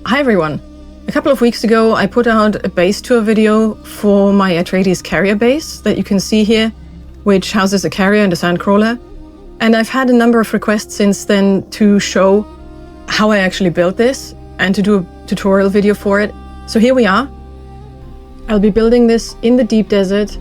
Hi everyone! A couple of weeks ago I put out a base tour video for my Atreides carrier base that you can see here, which houses a carrier and a sandcrawler. And I've had a number of requests since then to show how I actually built this and to do a tutorial video for it. So here we are. I'll be building this in the deep desert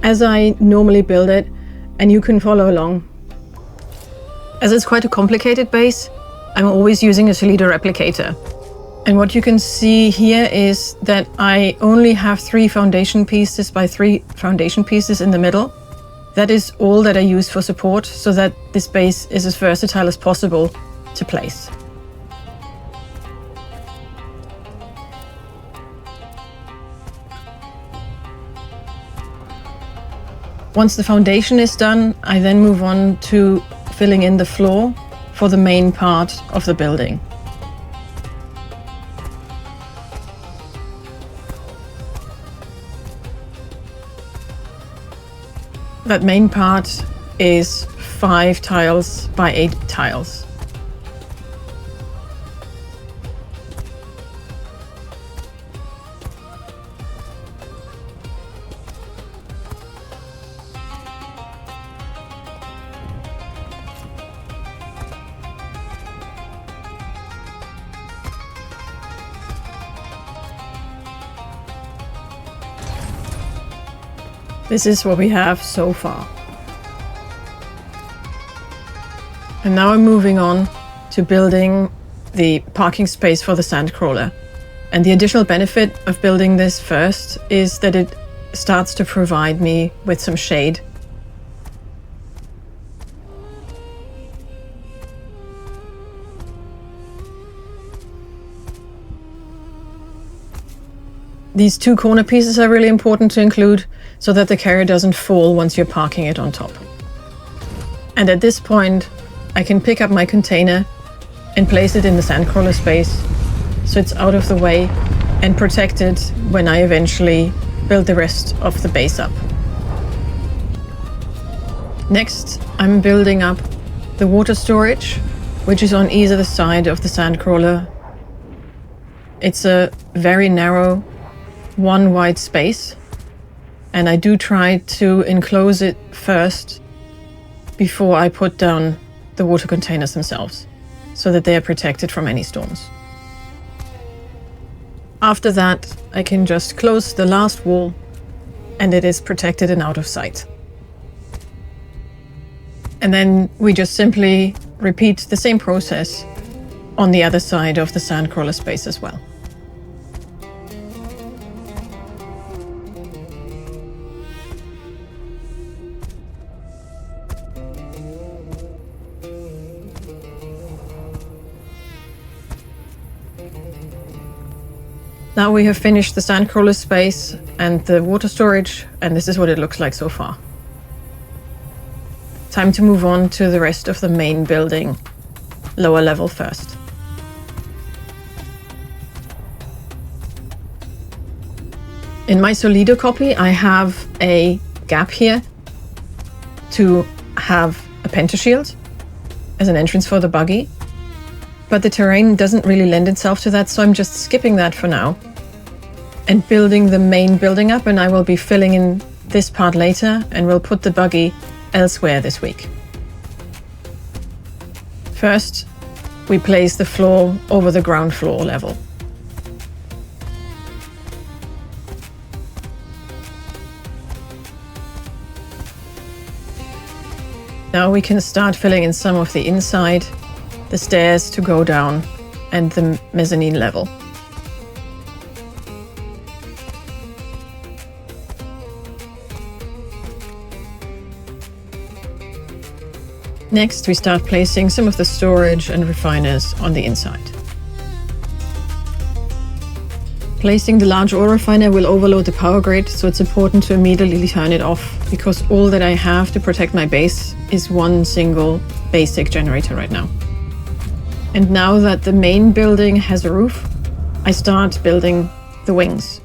as I normally build it, and you can follow along. As it's quite a complicated base, I'm always using a Solido replicator. And what you can see here is that I only have 3 foundation pieces by 3 foundation pieces in the middle. That is all that I use for support, so that this base is as versatile as possible to place. Once the foundation is done, I then move on to filling in the floor for the main part of the building. That main part is 5 tiles by 8 tiles. This is what we have so far. And now I'm moving on to building the parking space for the sandcrawler. And the additional benefit of building this first is that it starts to provide me with some shade. These 2 corner pieces are really important to include so that the carrier doesn't fall once you're parking it on top. And at this point, I can pick up my container and place it in the sandcrawler space so it's out of the way and protected when I eventually build the rest of the base up. Next, I'm building up the water storage, which is on either side of the sandcrawler. It's a very narrow, 1 wide space, and I do try to enclose it first before I put down the water containers themselves, so that they are protected from any storms. After that, I can just close the last wall and it is protected and out of sight. And then we just simply repeat the same process on the other side of the sandcrawler space as well. Now we have finished the sandcrawler space and the water storage, and this is what it looks like so far. Time to move on to the rest of the main building, lower level first. In my Solido copy, I have a gap here to have a pentashield as an entrance for the buggy. But the terrain doesn't really lend itself to that, so I'm just skipping that for now and building the main building up, and I will be filling in this part later and we'll put the buggy elsewhere this week. First, we place the floor over the ground floor level. Now we can start filling in some of the inside, the stairs to go down, and the mezzanine level. Next, we start placing some of the storage and refiners on the inside. Placing the large oil refiner will overload the power grid, so it's important to immediately turn it off, because all that I have to protect my base is 1 single basic generator right now. And now that the main building has a roof, I start building the wings.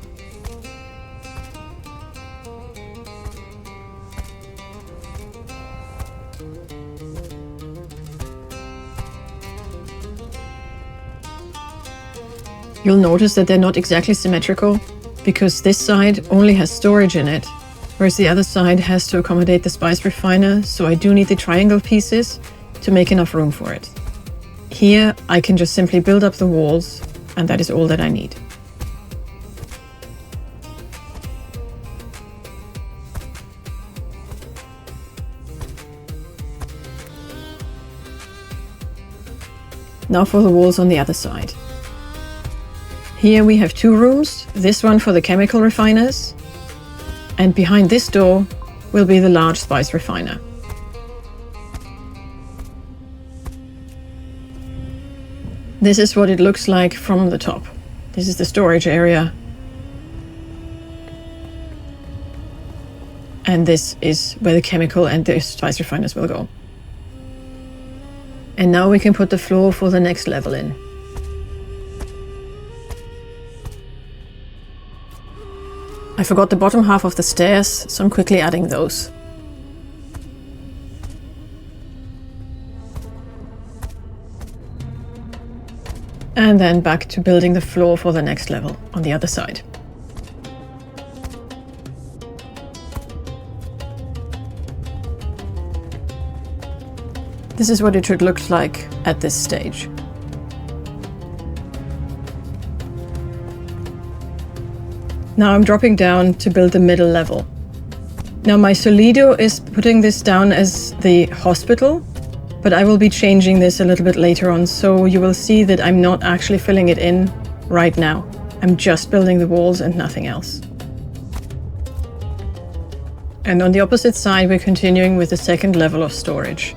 You'll notice that they're not exactly symmetrical because this side only has storage in it, whereas the other side has to accommodate the spice refiner, so I do need the triangle pieces to make enough room for it. Here, I can just simply build up the walls, and that is all that I need. Now for the walls on the other side. Here we have 2 rooms, this one for the chemical refiners, and behind this door will be the large spice refiner. This is what it looks like from the top. This is the storage area. And this is where the chemical and the spice refiners will go. And now we can put the floor for the next level in. I forgot the bottom half of the stairs, so I'm quickly adding those. And then back to building the floor for the next level on the other side. This is what it should look like at this stage. Now I'm dropping down to build the middle level. Now my Solido is putting this down as the hospital, but I will be changing this a little bit later on, so you will see that I'm not actually filling it in right now. I'm just building the walls and nothing else. And on the opposite side, we're continuing with the second level of storage.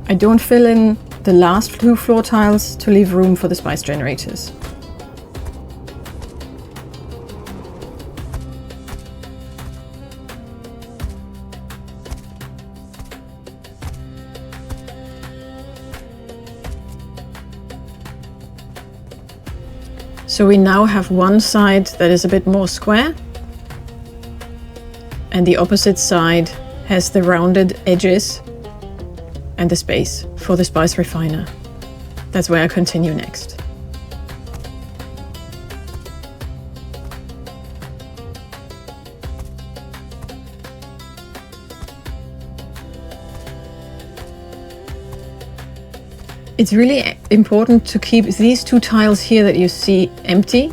I don't fill in the last 2 floor tiles to leave room for the spice generators. So we now have one side that is a bit more square, and the opposite side has the rounded edges and the space for the spice refiner. That's where I continue next. It's really important to keep these 2 tiles here that you see empty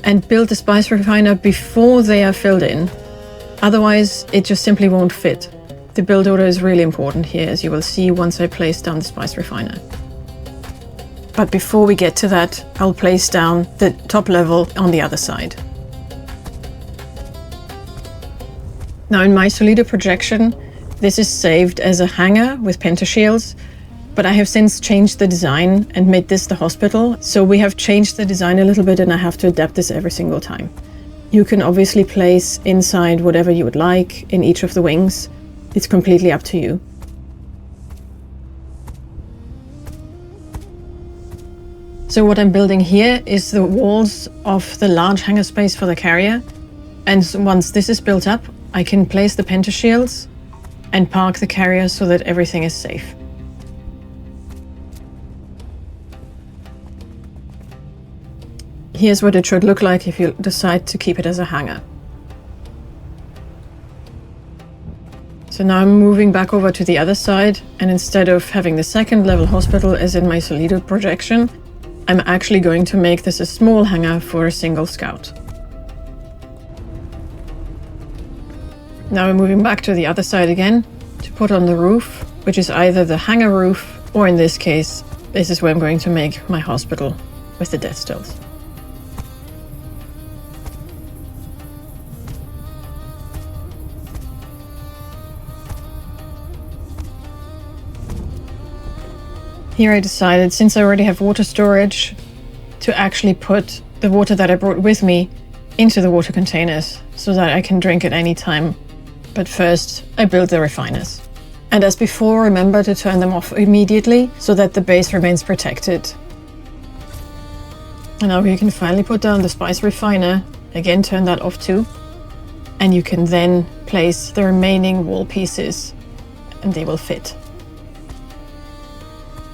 and build the spice refiner before they are filled in. Otherwise, it just simply won't fit. The build order is really important here, as you will see once I place down the spice refiner. But before we get to that, I'll place down the top level on the other side. Now in my Solido projection, this is saved as a hangar with pentashields, but I have since changed the design and made this the hospital. So we have changed the design a little bit and I have to adapt this every single time. You can obviously place inside whatever you would like in each of the wings. It's completely up to you. So what I'm building here is the walls of the large hangar space for the carrier. And once this is built up, I can place the pentashields and park the carrier so that everything is safe. Here's what it should look like if you decide to keep it as a hangar. So now I'm moving back over to the other side, and instead of having the second level hospital as in my Solido projection, I'm actually going to make this a small hangar for a single scout. Now I'm moving back to the other side again to put on the roof, which is either the hangar roof, or in this case, this is where I'm going to make my hospital with the death stills. Here I decided, since I already have water storage, to actually put the water that I brought with me into the water containers so that I can drink at any time. But first, I build the refiners. And as before, remember to turn them off immediately so that the base remains protected. And now you can finally put down the spice refiner. Again, turn that off too. And you can then place the remaining wall pieces and they will fit.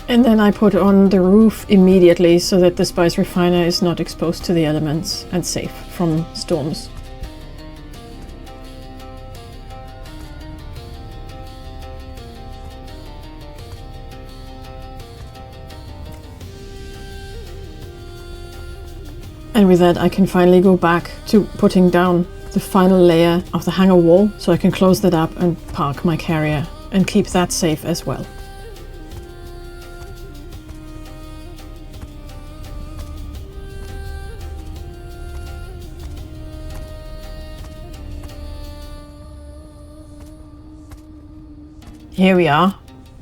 And then I put on the roof immediately so that the spice refiner is not exposed to the elements and safe from storms. And with that I can finally go back to putting down the final layer of the hangar wall so I can close that up and park my carrier and keep that safe as well. Here we are.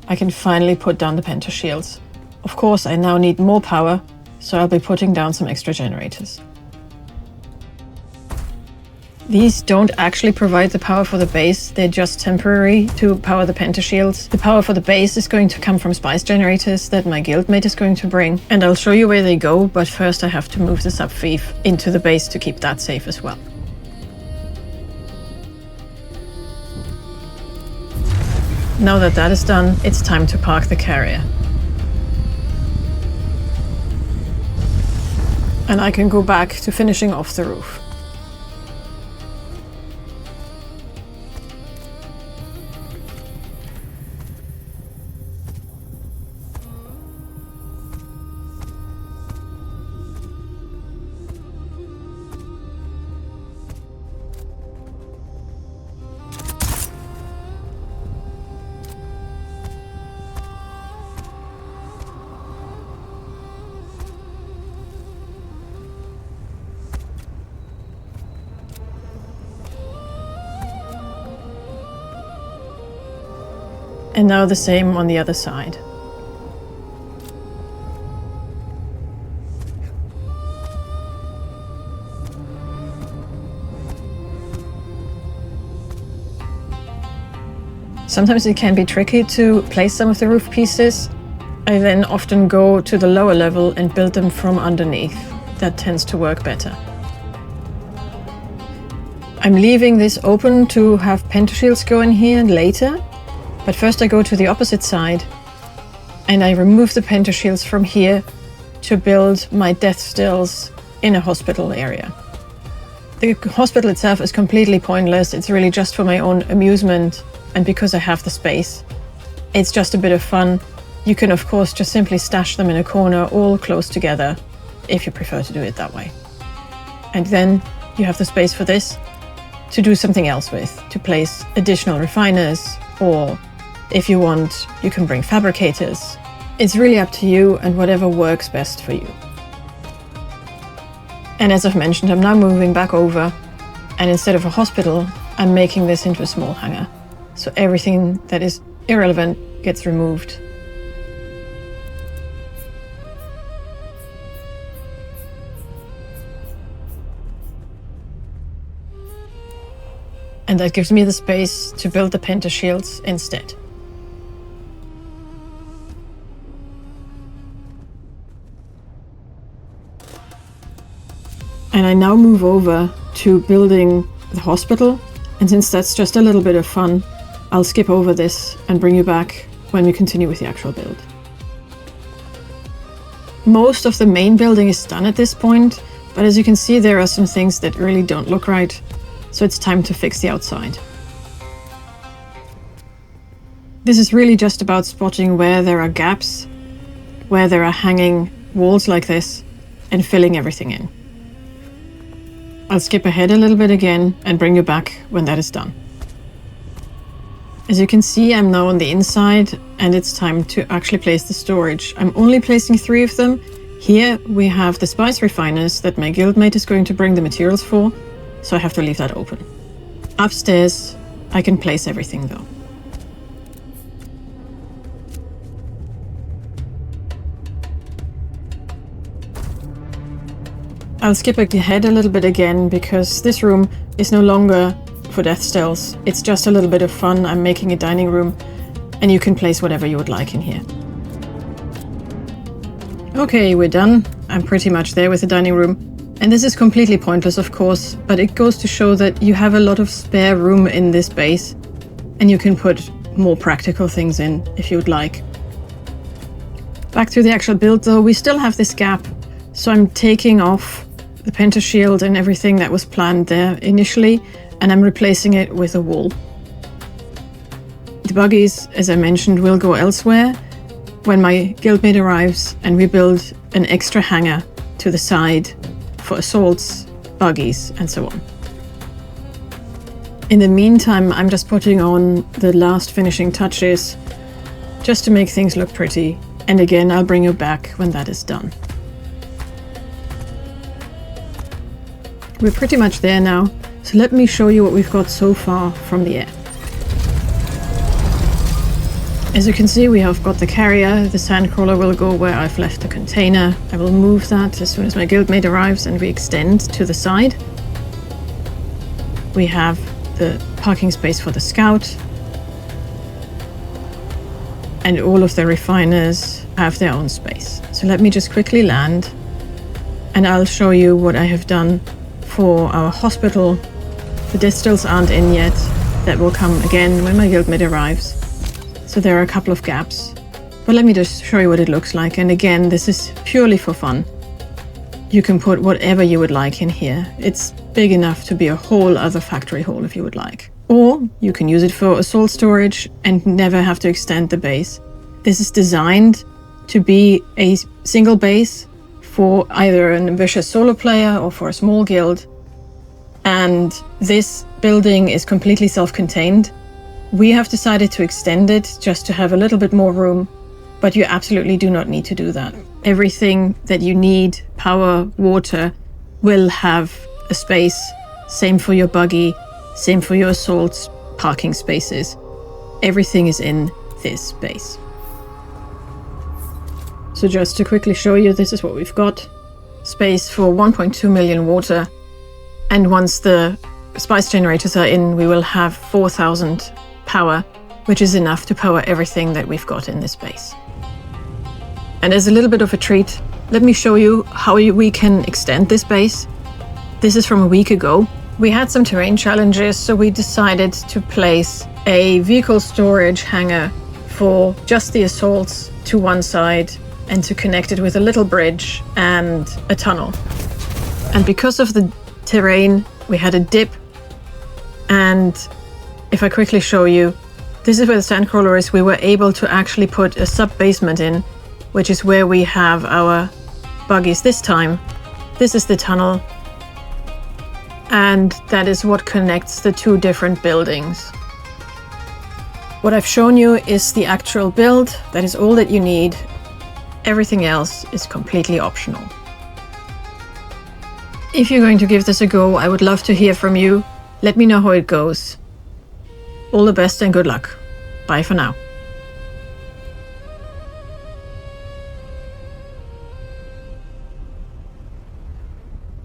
I can finally put down the pentashields. Of course, I now need more power, so I'll be putting down some extra generators. These don't actually provide the power for the base, they're just temporary to power the pentashields. The power for the base is going to come from spice generators that my guildmate is going to bring, and I'll show you where they go, but first I have to move the sub-fief into the base to keep that safe as well. Now that that is done, it's time to park the carrier. And I can go back to finishing off the roof. And now the same on the other side. Sometimes it can be tricky to place some of the roof pieces. I then often go to the lower level and build them from underneath. That tends to work better. I'm leaving this open to have pentashields go in here later. But first I go to the opposite side and I remove the pentashields from here to build my death stills in a hospital area. The hospital itself is completely pointless. It's really just for my own amusement, and because I have the space, it's just a bit of fun. You can of course just simply stash them in a corner all close together if you prefer to do it that way. And then you have the space for this to do something else with, to place additional refiners, or if you want, you can bring fabricators. It's really up to you and whatever works best for you. And as I've mentioned, I'm now moving back over, and instead of a hospital, I'm making this into a small hangar. So everything that is irrelevant gets removed. And that gives me the space to build the pentashields instead. And I now move over to building the hospital, and since that's just a little bit of fun, I'll skip over this and bring you back when we continue with the actual build. Most of the main building is done at this point, but as you can see there are some things that really don't look right, so it's time to fix the outside. This is really just about spotting where there are gaps, where there are hanging walls like this, and filling everything in. I'll skip ahead a little bit again and bring you back when that is done. As you can see, I'm now on the inside and it's time to actually place the storage. I'm only placing 3 of them. Here we have the spice refiners that my guildmate is going to bring the materials for, so I have to leave that open. Upstairs, I can place everything though. I'll skip ahead a little bit again because this room is no longer for death stills. It's just a little bit of fun. I'm making a dining room and you can place whatever you would like in here. Okay, we're done. I'm pretty much there with the dining room. And this is completely pointless, of course, but it goes to show that you have a lot of spare room in this base and you can put more practical things in if you would like. Back to the actual build though, we still have this gap. So I'm taking off the pentashield and everything that was planned there initially, and I'm replacing it with a wall. The buggies, as I mentioned, will go elsewhere when my guildmate arrives, and we build an extra hangar to the side for assaults, buggies, and so on. In the meantime, I'm just putting on the last finishing touches just to make things look pretty. And again, I'll bring you back when that is done. We're pretty much there now, so let me show you what we've got so far from the air. As you can see, we have got the carrier. The sandcrawler will go where I've left the container. I will move that as soon as my guildmate arrives and we extend to the side. We have the parking space for the scout. And all of the refiners have their own space. So let me just quickly land and I'll show you what I have done for our hospital. The distils aren't in yet. That will come again when my guildmate arrives. So there are a couple of gaps. But let me just show you what it looks like. And again, this is purely for fun. You can put whatever you would like in here. It's big enough to be a whole other factory hall if you would like. Or you can use it for assault storage and never have to extend the base. This is designed to be a single base for either an ambitious solo player or for a small guild. And this building is completely self-contained. We have decided to extend it just to have a little bit more room, but you absolutely do not need to do that. Everything that you need, power, water, will have a space. Same for your buggy, same for your assaults, parking spaces. Everything is in this space. So just to quickly show you, this is what we've got. Space for 1.2 million water. And once the spice generators are in, we will have 4,000 power, which is enough to power everything that we've got in this base. And as a little bit of a treat, let me show you how we can extend this base. This is from a week ago. We had some terrain challenges, so we decided to place a vehicle storage hangar for just the assaults to one side and to connect it with a little bridge and a tunnel. And because of the terrain, we had a dip. And if I quickly show you, this is where the sandcrawler is. We were able to actually put a sub-basement in, which is where we have our buggies this time. This is the tunnel. And that is what connects the two different buildings. What I've shown you is the actual build. That is all that you need. Everything else is completely optional. If you're going to give this a go, I would love to hear from you. Let me know how it goes. All the best and good luck. Bye for now.